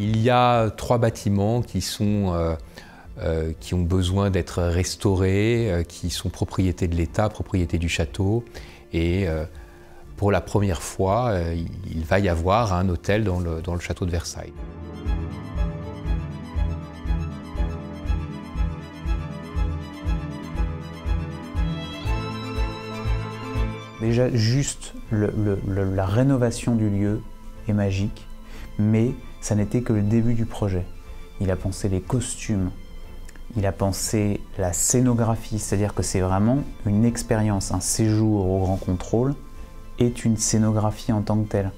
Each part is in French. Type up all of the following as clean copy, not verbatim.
Il y a 3 bâtiments qui ont besoin d'être restaurés, qui sont propriété de l'État, propriété du château. Et pour la première fois, il va y avoir un hôtel dans le château de Versailles. Déjà, juste la rénovation du lieu est magique, mais ça n'était que le début du projet. Il a pensé les costumes, il a pensé la scénographie, c'est-à-dire que c'est vraiment une expérience. Un séjour au Grand Contrôle est une scénographie en tant que telle.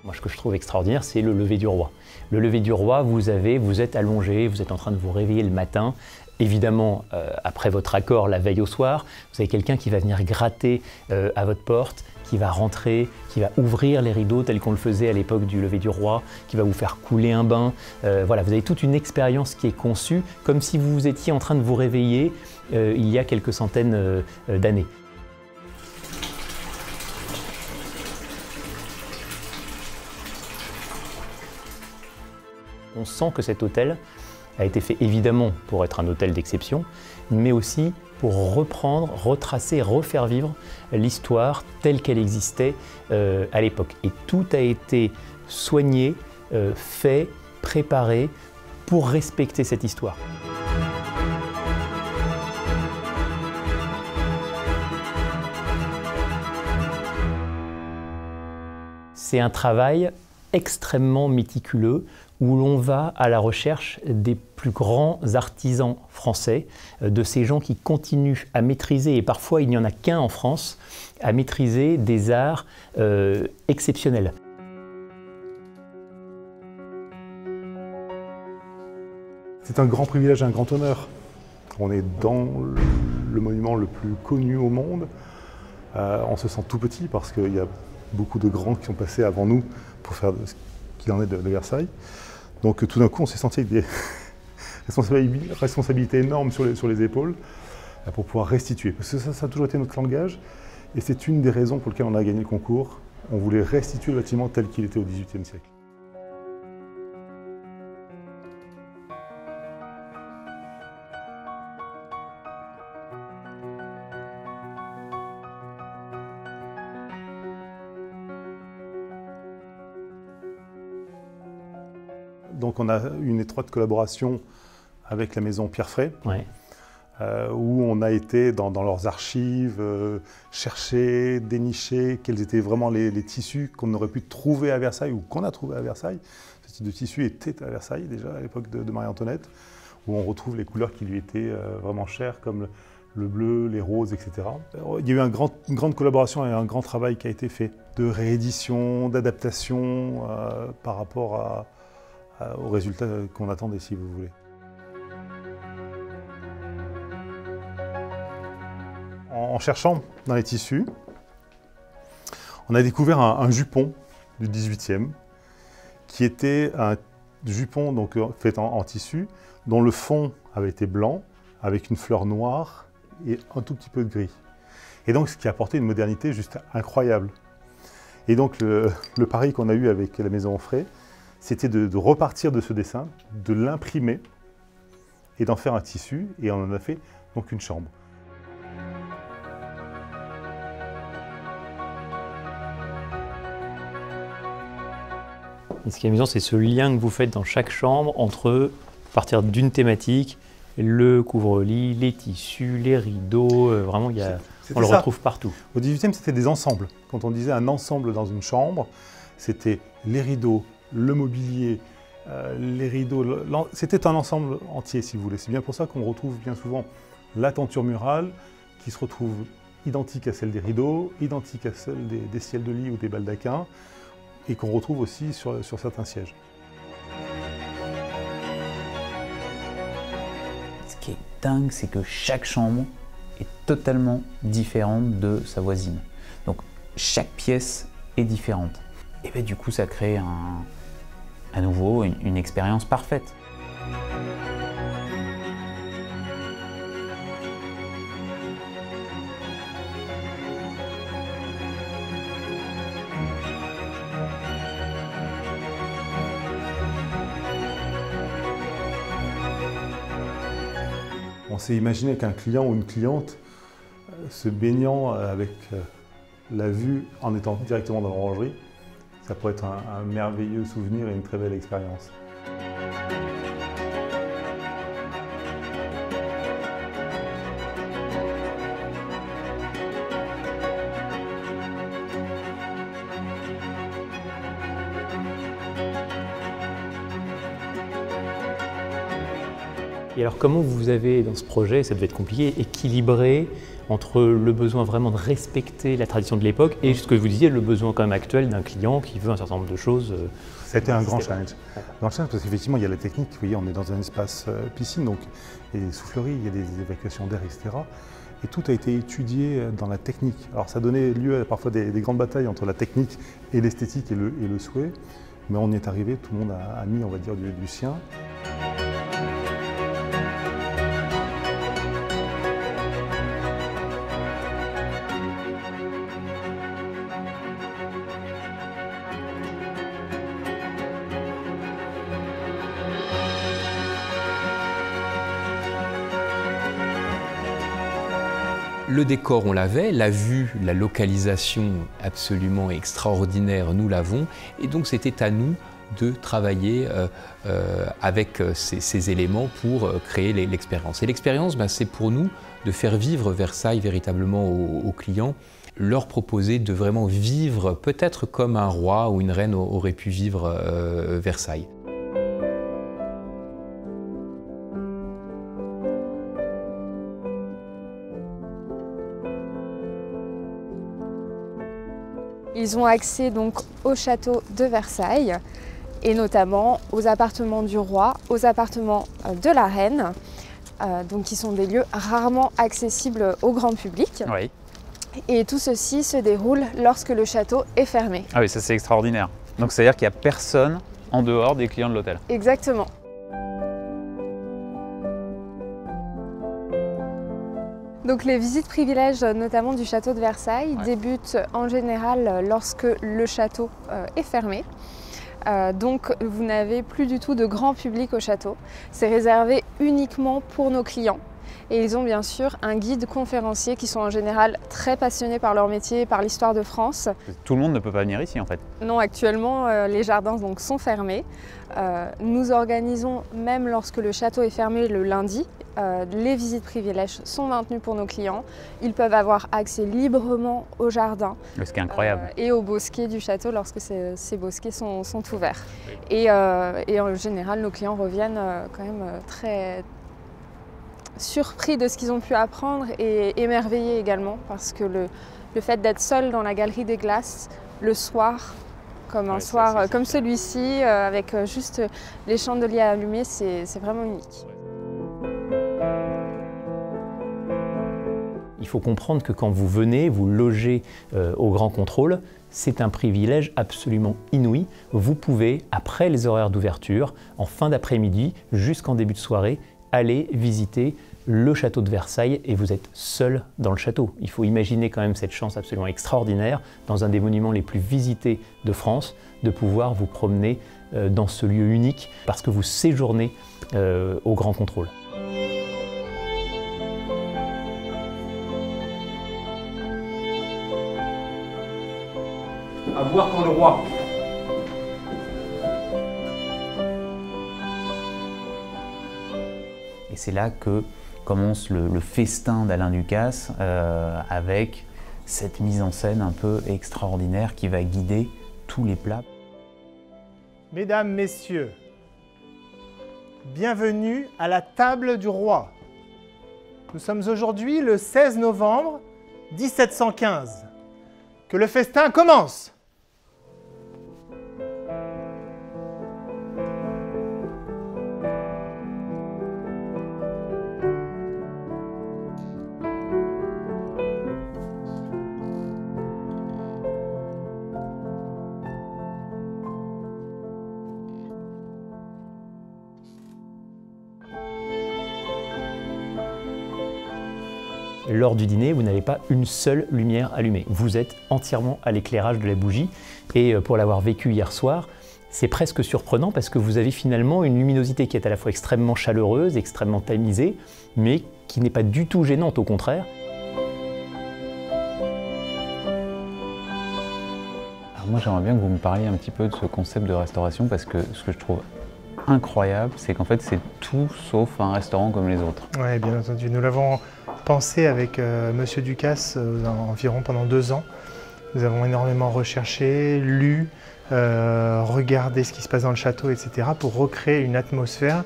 Moi, ce que je trouve extraordinaire, c'est le lever du roi. Le lever du roi, vous êtes allongé, vous êtes en train de vous réveiller le matin. Évidemment, après votre accord la veille au soir, vous avez quelqu'un qui va venir gratter à votre porte, qui va rentrer, qui va ouvrir les rideaux tels qu'on le faisait à l'époque du lever du roi, qui va vous faire couler un bain. Voilà, vous avez toute une expérience qui est conçue comme si vous étiez en train de vous réveiller il y a quelques centaines d'années. On sent que cet hôtel a été fait évidemment pour être un hôtel d'exception, mais aussi pour reprendre, retracer, refaire vivre l'histoire telle qu'elle existait à l'époque. Et tout a été soigné, fait, préparé pour respecter cette histoire. C'est un travail extrêmement méticuleux où l'on va à la recherche des plus grands artisans français, de ces gens qui continuent à maîtriser, et parfois il n'y en a qu'un en France, à maîtriser des arts exceptionnels. C'est un grand privilège et un grand honneur. On est dans le monument le plus connu au monde. On se sent tout petit parce qu'il y a beaucoup de grands qui sont passés avant nous pour faire ce qu'il en est de Versailles. Donc tout d'un coup, on s'est senti avec des responsabilités énormes sur les épaules pour pouvoir restituer. Parce que ça a toujours été notre langage et c'est une des raisons pour lesquelles on a gagné le concours. On voulait restituer le bâtiment tel qu'il était au XVIIIe siècle. Donc on a une étroite collaboration avec la maison Pierre Fray, Ouais. Où on a été dans leurs archives, chercher, dénicher quels étaient vraiment les tissus qu'on aurait pu trouver à Versailles ou qu'on a trouvé à Versailles. Ce type de tissu était à Versailles déjà à l'époque de Marie-Antoinette, où on retrouve les couleurs qui lui étaient vraiment chères, comme le bleu, les roses, etc. Il y a eu une grande collaboration et un grand travail qui a été fait de réédition, d'adaptation par rapport aux résultats qu'on attendait, si vous voulez. En cherchant dans les tissus, on a découvert un jupon du XVIIIe qui était un jupon donc, fait en tissu dont le fond avait été blanc avec une fleur noire et un tout petit peu de gris. Et donc ce qui a apporté une modernité juste incroyable. Et donc le pari qu'on a eu avec la maison Fray, c'était de repartir de ce dessin, de l'imprimer et d'en faire un tissu, et on en a fait donc une chambre. Et ce qui est amusant, c'est ce lien que vous faites dans chaque chambre entre, à partir d'une thématique, le couvre-lit, les tissus, les rideaux, vraiment, on le retrouve partout. Au XVIIIe, c'était des ensembles. Quand on disait un ensemble dans une chambre, c'était les rideaux, le mobilier, les rideaux, c'était un ensemble entier, si vous voulez. C'est bien pour ça qu'on retrouve bien souvent la tenture murale, qui se retrouve identique à celle des rideaux, identique à celle des ciels de lit ou des baldaquins, et qu'on retrouve aussi sur certains sièges. Ce qui est dingue, c'est que chaque chambre est totalement différente de sa voisine. Donc chaque pièce et différente. Et bien, du coup, ça crée à nouveau une expérience parfaite. On s'est imaginé qu'un client ou une cliente se baignant avec la vue en étant directement dans l'orangerie, ça pourrait être un merveilleux souvenir et une très belle expérience. Et alors comment vous avez, dans ce projet, ça devait être compliqué, équilibré entre le besoin vraiment de respecter la tradition de l'époque et ce que vous disiez, le besoin quand même actuel d'un client qui veut un certain nombre de choses. C'était un grand challenge. Grand challenge parce qu'effectivement, il y a la technique. Vous voyez, on est dans un espace piscine, donc il y a des souffleries, il y a des évacuations d'air, etc. Et tout a été étudié dans la technique. Alors ça donnait lieu à parfois des grandes batailles entre la technique et l'esthétique et le souhait. Mais on y est arrivé, tout le monde a mis, on va dire, du sien. Le décor, on l'avait, la vue, la localisation absolument extraordinaire, nous l'avons. Et donc, c'était à nous de travailler avec ces éléments pour créer l'expérience. Et l'expérience, c'est pour nous de faire vivre Versailles véritablement aux clients, leur proposer de vraiment vivre peut-être comme un roi ou une reine aurait pu vivre Versailles. Ils ont accès donc au château de Versailles et notamment aux appartements du roi, aux appartements de la reine, donc qui sont des lieux rarement accessibles au grand public. Oui. Et tout ceci se déroule lorsque le château est fermé. Ah oui, ça c'est extraordinaire. Donc c'est-à-dire qu'il n'y a personne en dehors des clients de l'hôtel. Exactement. Donc les visites privilèges, notamment du château de Versailles, débutent en général lorsque le château est fermé. Donc vous n'avez plus du tout de grand public au château. C'est réservé uniquement pour nos clients. Et ils ont bien sûr un guide conférencier qui sont en général très passionnés par leur métier et par l'histoire de France. Tout le monde ne peut pas venir ici en fait. Non, actuellement les jardins donc, sont fermés. Nous organisons, même lorsque le château est fermé le lundi, les visites privilèges sont maintenues pour nos clients. Ils peuvent avoir accès librement au jardin. Ce qui est incroyable. Et aux bosquets du château lorsque ces bosquets sont ouverts. Et en général, nos clients reviennent quand même très surpris de ce qu'ils ont pu apprendre et émerveillés également parce que le fait d'être seul dans la galerie des glaces le soir, comme un soir comme celui-ci, avec juste les chandeliers allumés, c'est vraiment unique. Il faut comprendre que quand vous venez, vous logez au Grand Contrôle, c'est un privilège absolument inouï. Vous pouvez, après les horaires d'ouverture, en fin d'après-midi, jusqu'en début de soirée, aller visiter le château de Versailles et vous êtes seul dans le château. Il faut imaginer quand même cette chance absolument extraordinaire, dans un des monuments les plus visités de France, de pouvoir vous promener dans ce lieu unique parce que vous séjournez au Grand Contrôle. À boire pour le roi. Et c'est là que commence le festin d'Alain Ducasse avec cette mise en scène un peu extraordinaire qui va guider tous les plats. Mesdames, Messieurs, bienvenue à la table du roi. Nous sommes aujourd'hui le 16 novembre 1715. Que le festin commence! lors du dîner, vous n'avez pas une seule lumière allumée. Vous êtes entièrement à l'éclairage de la bougie. Et pour l'avoir vécu hier soir, c'est presque surprenant parce que vous avez finalement une luminosité qui est à la fois extrêmement chaleureuse, extrêmement tamisée, mais qui n'est pas du tout gênante, au contraire. Alors moi, j'aimerais bien que vous me parliez un petit peu de ce concept de restauration parce que ce que je trouve incroyable, c'est qu'en fait, c'est tout sauf un restaurant comme les autres. Oui, bien entendu. Nous l'avons pensé avec Monsieur Ducasse environ pendant 2 ans. Nous avons énormément recherché, lu, regardé ce qui se passe dans le château, etc. pour recréer une atmosphère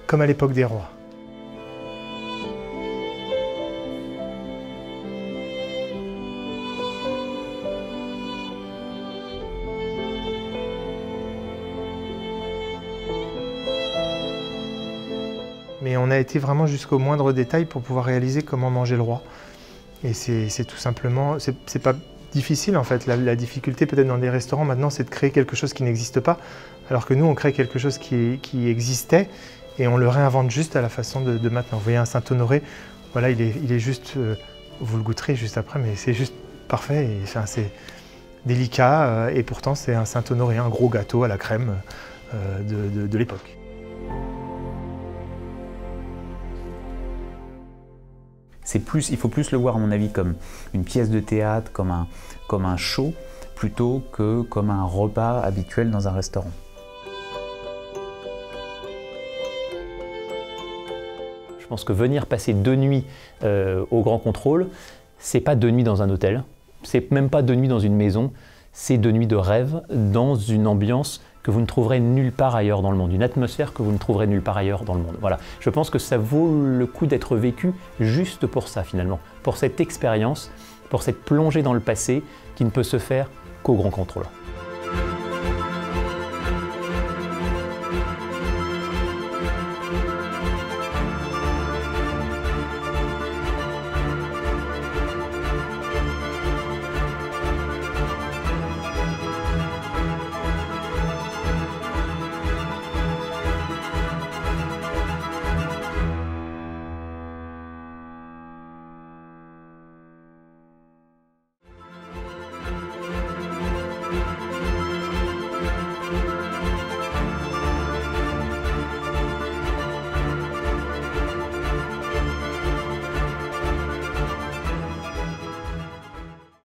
comme à l'époque des rois. Mais on a été vraiment jusqu'au moindre détail pour pouvoir réaliser comment mangeait le roi. Et c'est tout simplement, c'est pas difficile en fait. La difficulté peut-être dans des restaurants maintenant, c'est de créer quelque chose qui n'existe pas, alors que nous, on crée quelque chose qui existait et on le réinvente juste à la façon de maintenant. Vous voyez un Saint-Honoré, voilà, il est juste, vous le goûterez juste après, mais c'est juste parfait. Et, enfin, c'est délicat et pourtant c'est un Saint-Honoré, un gros gâteau à la crème de l'époque. Il faut plus le voir à mon avis comme une pièce de théâtre, comme un show, plutôt que comme un repas habituel dans un restaurant. Je pense que venir passer 2 nuits au Grand Contrôle, c'est pas 2 nuits dans un hôtel, c'est même pas 2 nuits dans une maison, c'est 2 nuits de rêve dans une ambiance que vous ne trouverez nulle part ailleurs dans le monde, une atmosphère que vous ne trouverez nulle part ailleurs dans le monde. Voilà. Je pense que ça vaut le coup d'être vécu juste pour ça finalement, pour cette expérience, pour cette plongée dans le passé qui ne peut se faire qu'au Grand Contrôle.